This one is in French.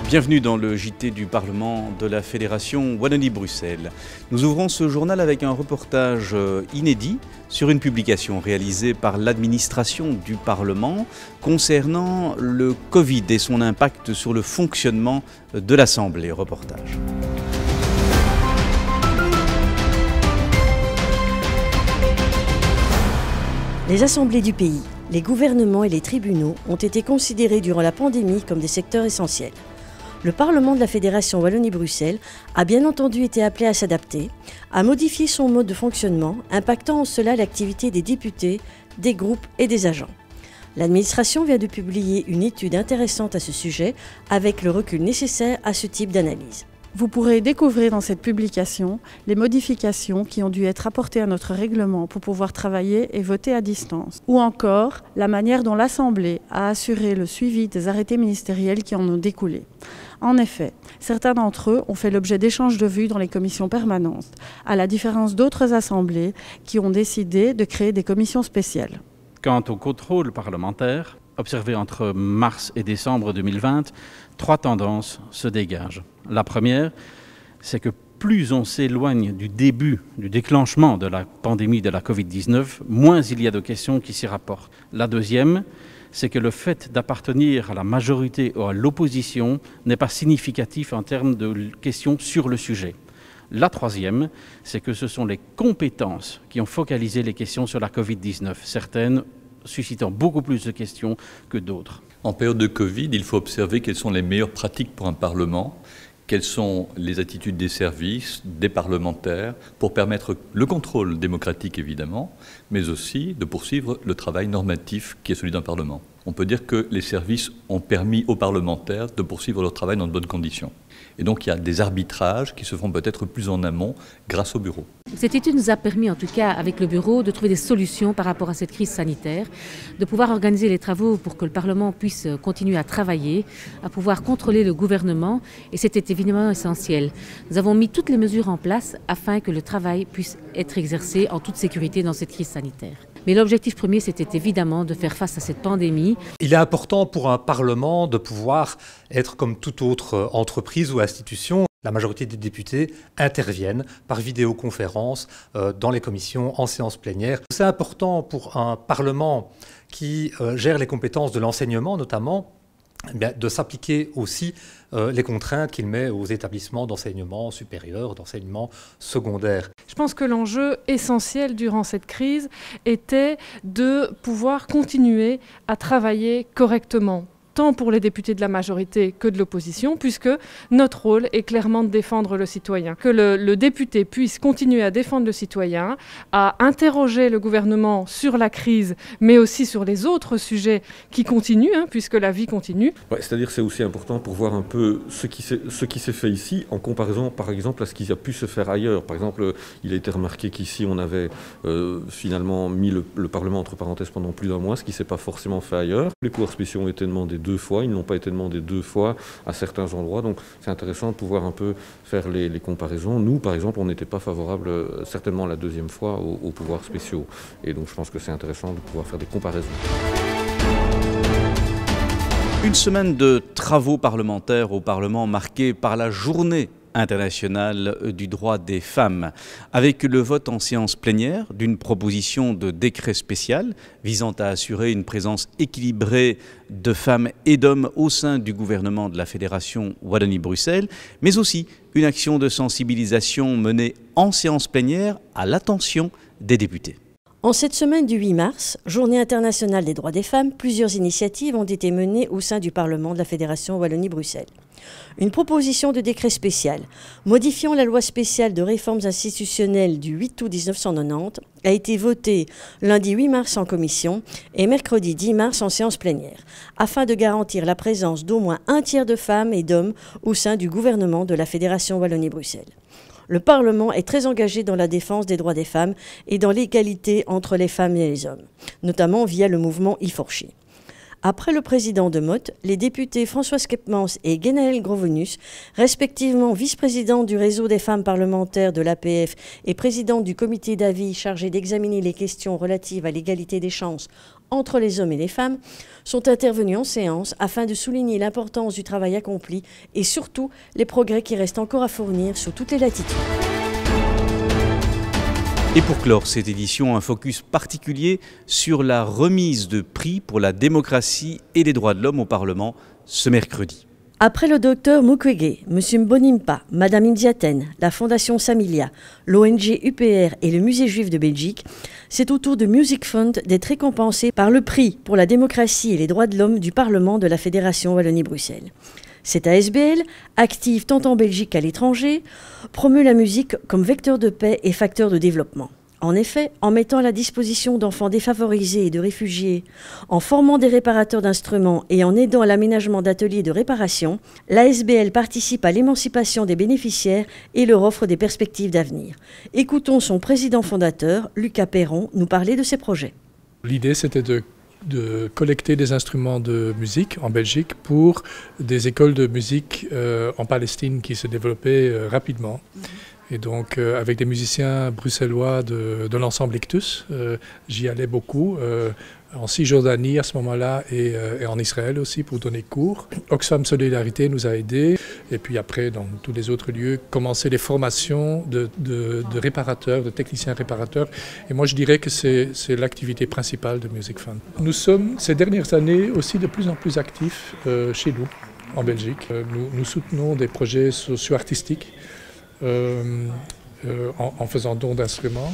Bienvenue dans le JT du Parlement de la Fédération Wallonie-Bruxelles. Nous ouvrons ce journal avec un reportage inédit sur une publication réalisée par l'administration du Parlement concernant le Covid et son impact sur le fonctionnement de l'Assemblée. Reportage. Les assemblées du pays, les gouvernements et les tribunaux ont été considérés durant la pandémie comme des secteurs essentiels. Le Parlement de la Fédération Wallonie-Bruxelles a bien entendu été appelé à s'adapter, à modifier son mode de fonctionnement, impactant en cela l'activité des députés, des groupes et des agents. L'administration vient de publier une étude intéressante à ce sujet, avec le recul nécessaire à ce type d'analyse. Vous pourrez découvrir dans cette publication les modifications qui ont dû être apportées à notre règlement pour pouvoir travailler et voter à distance, ou encore la manière dont l'Assemblée a assuré le suivi des arrêtés ministériels qui en ont découlé. En effet, certains d'entre eux ont fait l'objet d'échanges de vues dans les commissions permanentes, à la différence d'autres assemblées qui ont décidé de créer des commissions spéciales. Quant au contrôle parlementaire, observé entre mars et décembre 2020, 3 tendances se dégagent. La première, c'est que plus on s'éloigne du déclenchement de la pandémie de la Covid-19, moins il y a de questions qui s'y rapportent. La deuxième, c'est que le fait d'appartenir à la majorité ou à l'opposition n'est pas significatif en termes de questions sur le sujet. La troisième, c'est que ce sont les compétences qui ont focalisé les questions sur la Covid-19, certaines suscitant beaucoup plus de questions que d'autres. En période de Covid, il faut observer quelles sont les meilleures pratiques pour un Parlement, quelles sont les attitudes des services, des parlementaires, pour permettre le contrôle démocratique évidemment, mais aussi de poursuivre le travail normatif qui est celui d'un Parlement. On peut dire que les services ont permis aux parlementaires de poursuivre leur travail dans de bonnes conditions. Et donc il y a des arbitrages qui se font peut-être plus en amont grâce au bureau. Cette étude nous a permis, en tout cas avec le bureau, de trouver des solutions par rapport à cette crise sanitaire, de pouvoir organiser les travaux pour que le Parlement puisse continuer à travailler, à pouvoir contrôler le gouvernement, et c'était évidemment essentiel. Nous avons mis toutes les mesures en place afin que le travail puisse être exercé en toute sécurité dans cette crise sanitaire. Mais l'objectif premier, c'était évidemment de faire face à cette pandémie. Il est important pour un Parlement de pouvoir être comme toute autre entreprise ou institution. La majorité des députés interviennent par vidéoconférence dans les commissions, en séance plénière. C'est important pour un Parlement qui gère les compétences de l'enseignement notamment, de s'appliquer aussi les contraintes qu'il met aux établissements d'enseignement supérieur, d'enseignement secondaire. Je pense que l'enjeu essentiel durant cette crise était de pouvoir continuer à travailler correctement, tant pour les députés de la majorité que de l'opposition, puisque notre rôle est clairement de défendre le citoyen. Que le député puisse continuer à défendre le citoyen, à interroger le gouvernement sur la crise, mais aussi sur les autres sujets qui continuent, puisque la vie continue. Ouais, c'est-à-dire que c'est aussi important pour voir un peu ce qui s'est fait ici, en comparaison par exemple à ce qui a pu se faire ailleurs. Par exemple, il a été remarqué qu'ici on avait finalement mis le Parlement entre parenthèses pendant plus d'un mois, ce qui ne s'est pas forcément fait ailleurs. Les pouvoirs spéciaux ont été demandés 2 fois, ils n'ont pas été demandés 2 fois à certains endroits, donc c'est intéressant de pouvoir un peu faire les comparaisons. Nous, par exemple, on n'était pas favorable certainement la 2e fois aux pouvoirs spéciaux, et donc je pense que c'est intéressant de pouvoir faire des comparaisons. Une semaine de travaux parlementaires au Parlement marquée par la journée internationale du droit des femmes, avec le vote en séance plénière d'une proposition de décret spécial visant à assurer une présence équilibrée de femmes et d'hommes au sein du gouvernement de la Fédération Wallonie-Bruxelles, mais aussi une action de sensibilisation menée en séance plénière à l'attention des députés. En cette semaine du 8 mars, Journée internationale des droits des femmes, plusieurs initiatives ont été menées au sein du Parlement de la Fédération Wallonie-Bruxelles. Une proposition de décret spécial modifiant la loi spéciale de réformes institutionnelles du 8 août 1990 a été votée lundi 8 mars en commission et mercredi 10 mars en séance plénière, afin de garantir la présence d'au moins 1/3 de femmes et d'hommes au sein du gouvernement de la Fédération Wallonie-Bruxelles. Le Parlement est très engagé dans la défense des droits des femmes et dans l'égalité entre les femmes et les hommes, notamment via le mouvement I4CHE. Après le président de Motte, les députés Françoise Kepmans et Guénaëlle Grovenius, respectivement vice-présidente du réseau des femmes parlementaires de l'APF et présidente du comité d'avis chargé d'examiner les questions relatives à l'égalité des chances entre les hommes et les femmes sont intervenus en séance afin de souligner l'importance du travail accompli et surtout les progrès qui restent encore à fournir sur toutes les latitudes. Et pour clore cette édition, un focus particulier sur la remise de prix pour la démocratie et les droits de l'homme au Parlement ce mercredi. Après le docteur Mukwege, M. Mbonimpa, Mme Indiaten, la Fondation Samilia, l'ONG UPR et le Musée juif de Belgique, c'est au tour de Music Fund d'être récompensé par le prix pour la démocratie et les droits de l'homme du Parlement de la Fédération Wallonie-Bruxelles. Cette ASBL, active tant en Belgique qu'à l'étranger, promeut la musique comme vecteur de paix et facteur de développement. En effet, en mettant à la disposition d'enfants défavorisés et de réfugiés, en formant des réparateurs d'instruments et en aidant à l'aménagement d'ateliers de réparation, l'ASBL participe à l'émancipation des bénéficiaires et leur offre des perspectives d'avenir. Écoutons son président fondateur, Lucas Perron, nous parler de ses projets. L'idée, c'était de collecter des instruments de musique en Belgique pour des écoles de musique en Palestine qui se développaient rapidement. Et donc, avec des musiciens bruxellois de l'ensemble Ictus, j'y allais beaucoup, en Cisjordanie à ce moment-là et en Israël aussi pour donner cours. Oxfam Solidarité nous a aidés. Et puis après, dans tous les autres lieux, commencer les formations de réparateurs, de techniciens réparateurs. Et moi, je dirais que c'est l'activité principale de Music Fund. Nous sommes, ces dernières années, aussi de plus en plus actifs chez nous, en Belgique. Nous soutenons des projets socio-artistiques. En faisant don d'instruments.